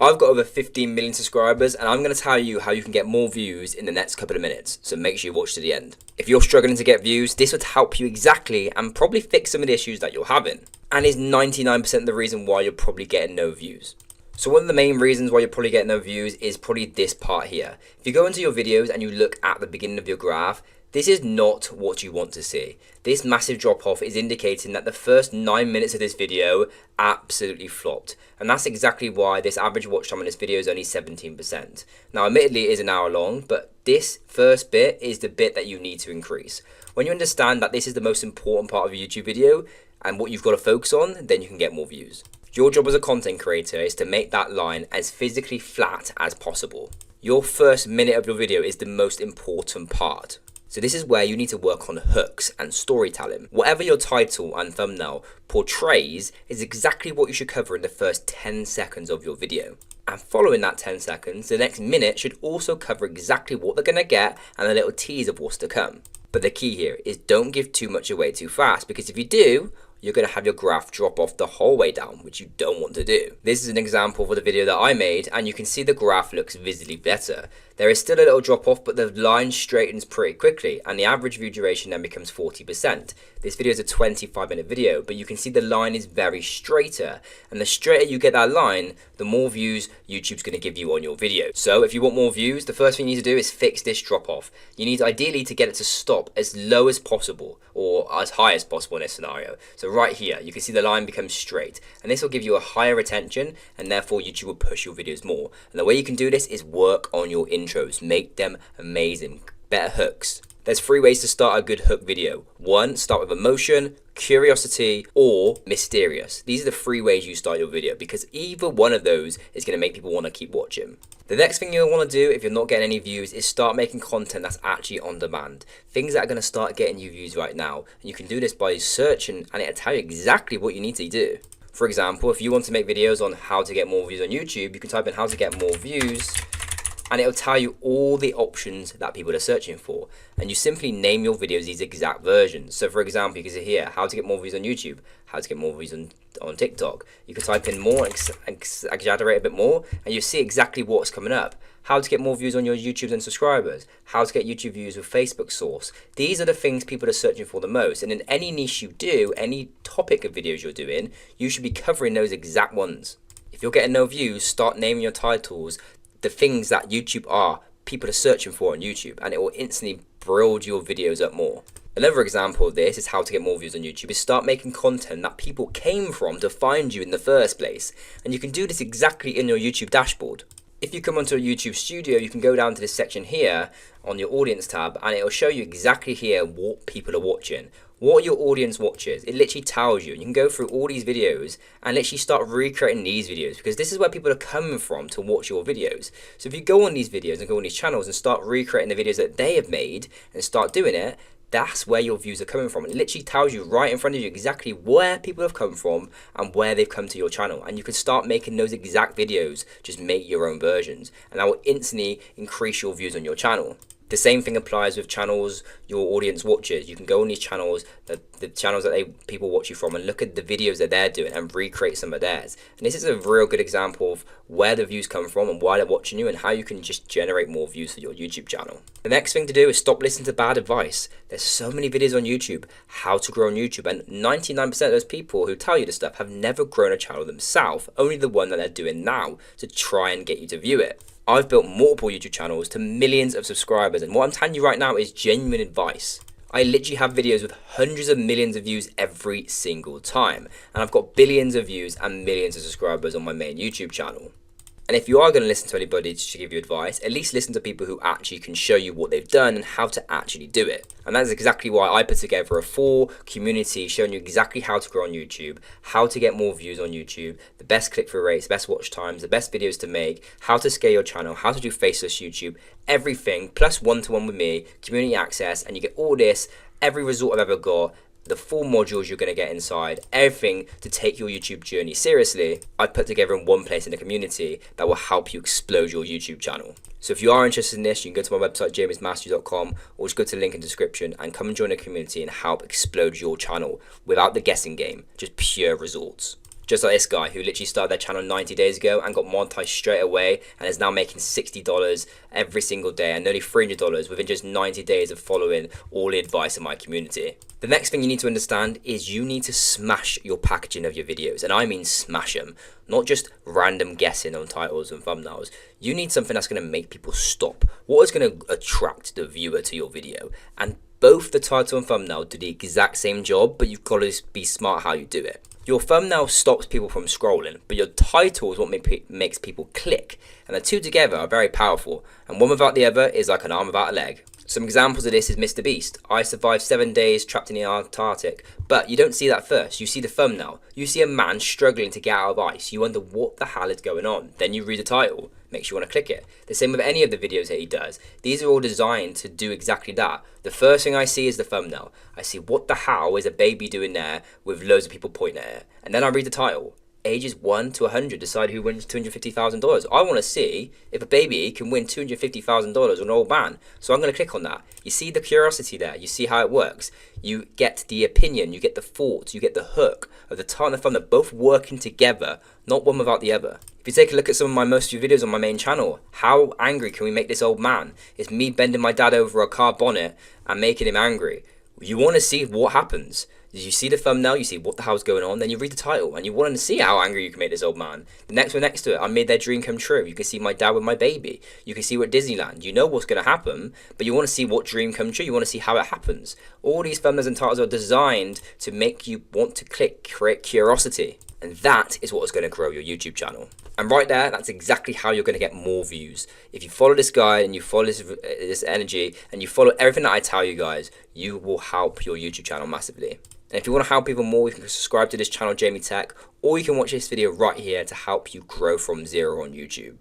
I've got over 15 million subscribers and I'm going to tell you how you can get more views in the next couple of minutes, so make sure you watch to the end. If you're struggling to get views, this would help you exactly and probably fix some of the issues that you're having, and is 99% of the reason why you're probably getting no views. So one of the main reasons why you're probably getting no views is probably this part here. If you go into your videos and you look at the beginning of your graph, this is not what you want to see. This massive drop off is indicating that the first 9 minutes of this video absolutely flopped. And that's exactly why this average watch time on this video is only 17%. Now admittedly it is an hour long, but this first bit is the bit that you need to increase. When you understand that this is the most important part of a YouTube video and what you've got to focus on, then you can get more views. Your job as a content creator is to make that line as physically flat as possible. Your first minute of your video is the most important part. So this is where you need to work on hooks and storytelling. Whatever your title and thumbnail portrays is exactly what you should cover in the first 10 seconds of your video. And following that 10 seconds, the next minute should also cover exactly what they're gonna get and a little tease of what's to come. But the key here is don't give too much away too fast, because if you do, you're going to have your graph drop off the whole way down, which you don't want to do. This is an example for the video that I made, and you can see the graph looks visibly better. There is still a little drop off, but the line straightens pretty quickly, and the average view duration then becomes 40%. This video is a 25-minute video, but you can see the line is very straighter, and the straighter you get that line, the more views YouTube's going to give you on your video. So if you want more views, the first thing you need to do is fix this drop off. You need ideally to get it to stop as low as possible, or as high as possible in this scenario. So right here, you can see the line becomes straight, and this will give you a higher retention, and therefore YouTube will push your videos more. And the way you can do this is work on your intros, make them amazing, better hooks. There's 3 ways to start a good hook video. 1, start with emotion, curiosity, or mysterious. These are the 3 ways you start your video, because either one of those is going to make people want to keep watching. The next thing you'll want to do if you're not getting any views is start making content that's actually on demand. Things that are going to start getting you views right now. And you can do this by searching, and it'll tell you exactly what you need to do. For example, if you want to make videos on how to get more views on YouTube, you can type in how to get more views, and it'll tell you all the options that people are searching for. And you simply name your videos these exact versions. So for example, you can see here, how to get more views on YouTube, how to get more views on TikTok. You can type in more and exaggerate a bit more, and you see exactly what's coming up. How to get more views on your YouTube and subscribers, how to get YouTube views with Facebook source. These are the things people are searching for the most. And in any niche you do, any topic of videos you're doing, you should be covering those exact ones. If you're getting no views, start naming your titles the things that people are searching for on YouTube, and it will instantly build your videos up more. Another example of this is how to get more views on YouTube is start making content that people came from to find you in the first place. And you can do this exactly in your YouTube dashboard. If you come onto a YouTube studio, you can go down to this section here on your audience tab, and it will show you exactly here what people are watching, what your audience watches. It literally tells you, and you can go through all these videos and literally start recreating these videos, because this is where people are coming from to watch your videos. So if you go on these videos and go on these channels and start recreating the videos that they have made and start doing it, that's where your views are coming from. It literally tells you right in front of you exactly where people have come from and where they've come to your channel. And you can start making those exact videos, just make your own versions, and that will instantly increase your views on your channel. The same thing applies with channels your audience watches. You can go on these channels, the channels that people watch you from, and look at the videos that they're doing and recreate some of theirs. And this is a real good example of where the views come from and why they're watching you, and how you can just generate more views for your YouTube channel. The next thing to do is stop listening to bad advice. There's so many videos on YouTube, how to grow on YouTube, and 99% of those people who tell you this stuff have never grown a channel themselves, only the one that they're doing now to try and get you to view it. I've built multiple YouTube channels to millions of subscribers, and what I'm telling you right now is genuine advice. I literally have videos with hundreds of millions of views every single time, and I've got billions of views and millions of subscribers on my main YouTube channel. And if you are going to listen to anybody to give you advice, at least listen to people who actually can show you what they've done and how to actually do it. And that's exactly why I put together a full community showing you exactly how to grow on YouTube, how to get more views on YouTube, the best click-through rates, best watch times, the best videos to make, how to scale your channel, how to do faceless YouTube, everything, plus one-to-one with me, community access, and you get all this, every result I've ever got, the full modules you're going to get inside, everything to take your YouTube journey seriously, I've put together in one place in the community that will help you explode your YouTube channel. So if you are interested in this, you can go to my website, jamiesmastery.com, or just go to the link in the description and come and join the community and help explode your channel without the guessing game, just pure results. Just like this guy who literally started their channel 90 days ago and got monetized straight away and is now making $60 every single day and nearly $300 within just 90 days of following all the advice in my community. The next thing you need to understand is you need to smash your packaging of your videos, and I mean smash them, not just random guessing on titles and thumbnails. You need something that's going to make people stop. What is going to attract the viewer to your video? And both the title and thumbnail do the exact same job, but you've got to be smart how you do it. Your thumbnail stops people from scrolling, but your title is what makes people click. And the two together are very powerful, and one without the other is like an arm without a leg. Some examples of this is Mr. Beast. I survived 7 days trapped in the Antarctic. But you don't see that first. You see the thumbnail. You see a man struggling to get out of ice. You wonder what the hell is going on. Then you read the title. Makes you want to click it. The same with any of the videos that he does. These are all designed to do exactly that. The first thing I see is the thumbnail. I see what the hell is a baby doing there with loads of people pointing at it. And then I read the title. Ages 1 to 100 decide who wins $250,000. I want to see if a baby can win $250,000 on an old man. So I'm going to click on that. You see the curiosity there. You see how it works. You get the opinion. You get the thoughts. You get the hook of the title and the thumbnail both working together, not one without the other. If you take a look at some of my most viewed videos on my main channel, how angry can we make this old man? It's me bending my dad over a car bonnet and making him angry. You want to see what happens. You see the thumbnail, you see what the hell's going on, then you read the title and you want to see how angry you can make this old man. The next one next to it, I made their dream come true. You can see my dad with my baby. You can see we're at Disneyland. You know what's going to happen, but you want to see what dream come true. You want to see how it happens. All these thumbnails and titles are designed to make you want to click, create curiosity. And that is what is going to grow your YouTube channel. And right there, that's exactly how you're going to get more views. If you follow this guide and you follow this energy and you follow everything that I tell you guys, you will help your YouTube channel massively. And if you want to help even more, you can subscribe to this channel, Jamie Tech, or you can watch this video right here to help you grow from zero on YouTube.